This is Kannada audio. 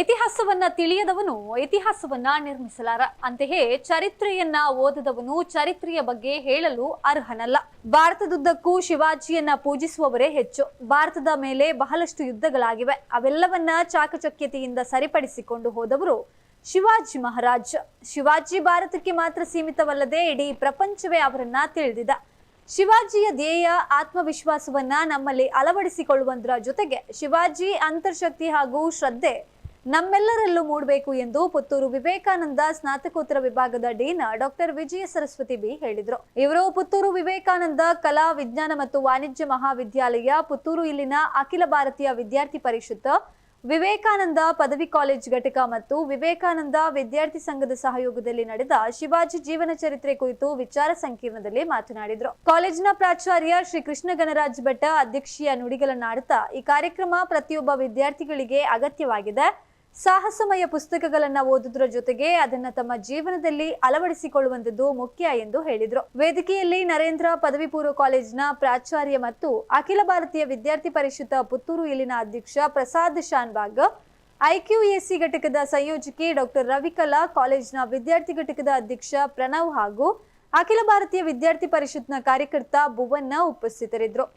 ಇತಿಹಾಸವನ್ನ ತಿಳಿಯದವನು ಇತಿಹಾಸವನ್ನ ನಿರ್ಮಿಸಲಾರ. ಅಂತೆಯೇ ಚರಿತ್ರೆಯನ್ನ ಓದದವನು ಚರಿತ್ರೆಯ ಬಗ್ಗೆ ಹೇಳಲು ಅರ್ಹನಲ್ಲ. ಭಾರತದುದ್ದಕ್ಕೂ ಶಿವಾಜಿಯನ್ನ ಪೂಜಿಸುವವರೇ ಹೆಚ್ಚು. ಭಾರತದ ಮೇಲೆ ಬಹಳಷ್ಟು ಯುದ್ಧಗಳಾಗಿವೆ. ಅವೆಲ್ಲವನ್ನ ಚಾಕಚಕ್ಯತೆಯಿಂದ ಸರಿಪಡಿಸಿಕೊಂಡು ಹೋದವರು ಶಿವಾಜಿ ಮಹಾರಾಜ್. ಶಿವಾಜಿ ಭಾರತಕ್ಕೆ ಮಾತ್ರ ಸೀಮಿತವಲ್ಲದೆ ಇಡೀ ಪ್ರಪಂಚವೇ ಅವರನ್ನ ತಿಳಿದಿದೆ. ಶಿವಾಜಿಯ ಧ್ಯೇಯ ಆತ್ಮವಿಶ್ವಾಸವನ್ನ ನಮ್ಮಲ್ಲಿ ಅಳವಡಿಸಿಕೊಳ್ಳುವುದರ ಜೊತೆಗೆ ಶಿವಾಜಿ ಅಂತರ್ಶಕ್ತಿ ಹಾಗೂ ಶ್ರದ್ಧೆ ನಮ್ಮೆಲ್ಲರಲ್ಲೂ ಮೂಡಬೇಕು ಎಂದು ಪುತ್ತೂರು ವಿವೇಕಾನಂದ ಸ್ನಾತಕೋತ್ತರ ವಿಭಾಗದ ಡೀನ್ ಡಾಕ್ಟರ್ ವಿಜಯ ಸರಸ್ವತಿ ಬಿ ಹೇಳಿದರು. ಇವರು ಪುತ್ತೂರು ವಿವೇಕಾನಂದ ಕಲಾ ವಿಜ್ಞಾನ ಮತ್ತು ವಾಣಿಜ್ಯ ಮಹಾವಿದ್ಯಾಲಯ ಪುತ್ತೂರು ಇಲ್ಲಿನ ಅಖಿಲ ಭಾರತೀಯ ವಿದ್ಯಾರ್ಥಿ ಪರಿಷತ್, ವಿವೇಕಾನಂದ ಪದವಿ ಕಾಲೇಜ್ ಘಟಕ ಮತ್ತು ವಿವೇಕಾನಂದ ವಿದ್ಯಾರ್ಥಿ ಸಂಘದ ಸಹಯೋಗದಲ್ಲಿ ನಡೆದ ಶಿವಾಜಿ ಜೀವನ ಚರಿತ್ರೆ ಕುರಿತು ವಿಚಾರ ಸಂಕಿರಣದಲ್ಲಿ ಮಾತನಾಡಿದರು. ಕಾಲೇಜಿನ ಪ್ರಾಚಾರ್ಯ ಶ್ರೀ ಕೃಷ್ಣ ಗಣರಾಜ್ ಭಟ್ ಅಧ್ಯಕ್ಷೀಯ ನುಡಿಗಳನ್ನಾಡುತ್ತಾ ಈ ಕಾರ್ಯಕ್ರಮ ಪ್ರತಿಯೊಬ್ಬ ವಿದ್ಯಾರ್ಥಿಗಳಿಗೆ ಅಗತ್ಯವಾಗಿದೆ. ಸಾಹಸಮಯ ಪುಸ್ತಕಗಳನ್ನ ಓದುವುದರ ಜೊತೆಗೆ ಅದನ್ನ ತಮ್ಮ ಜೀವನದಲ್ಲಿ ಅಳವಡಿಸಿಕೊಳ್ಳುವಂತದ್ದು ಮುಖ್ಯ ಎಂದು ಹೇಳಿದರು. ವೇದಿಕೆಯಲ್ಲಿ ನರೇಂದ್ರ ಪದವಿ ಪೂರ್ವ ಕಾಲೇಜಿನ ಪ್ರಾಚಾರ್ಯ ಮತ್ತು ಅಖಿಲ ಭಾರತೀಯ ವಿದ್ಯಾರ್ಥಿ ಪರಿಷತ್ ಪುತ್ತೂರು ಇಲ್ಲಿನ ಅಧ್ಯಕ್ಷ ಪ್ರಸಾದ್ ಶಾನ್ಭಾಗ್, ಐಕ್ಯೂಎಸಿ ಘಟಕದ ಸಂಯೋಜಕಿ ಡಾಕ್ಟರ್ ರವಿಕಲಾ, ಕಾಲೇಜಿನ ವಿದ್ಯಾರ್ಥಿ ಘಟಕದ ಅಧ್ಯಕ್ಷ ಪ್ರಣವ್ ಹಾಗೂ ಅಖಿಲ ಭಾರತೀಯ ವಿದ್ಯಾರ್ಥಿ ಪರಿಷತ್ನ ಕಾರ್ಯಕರ್ತ ಭುವನ್ನ ಉಪಸ್ಥಿತರಿದ್ದರು.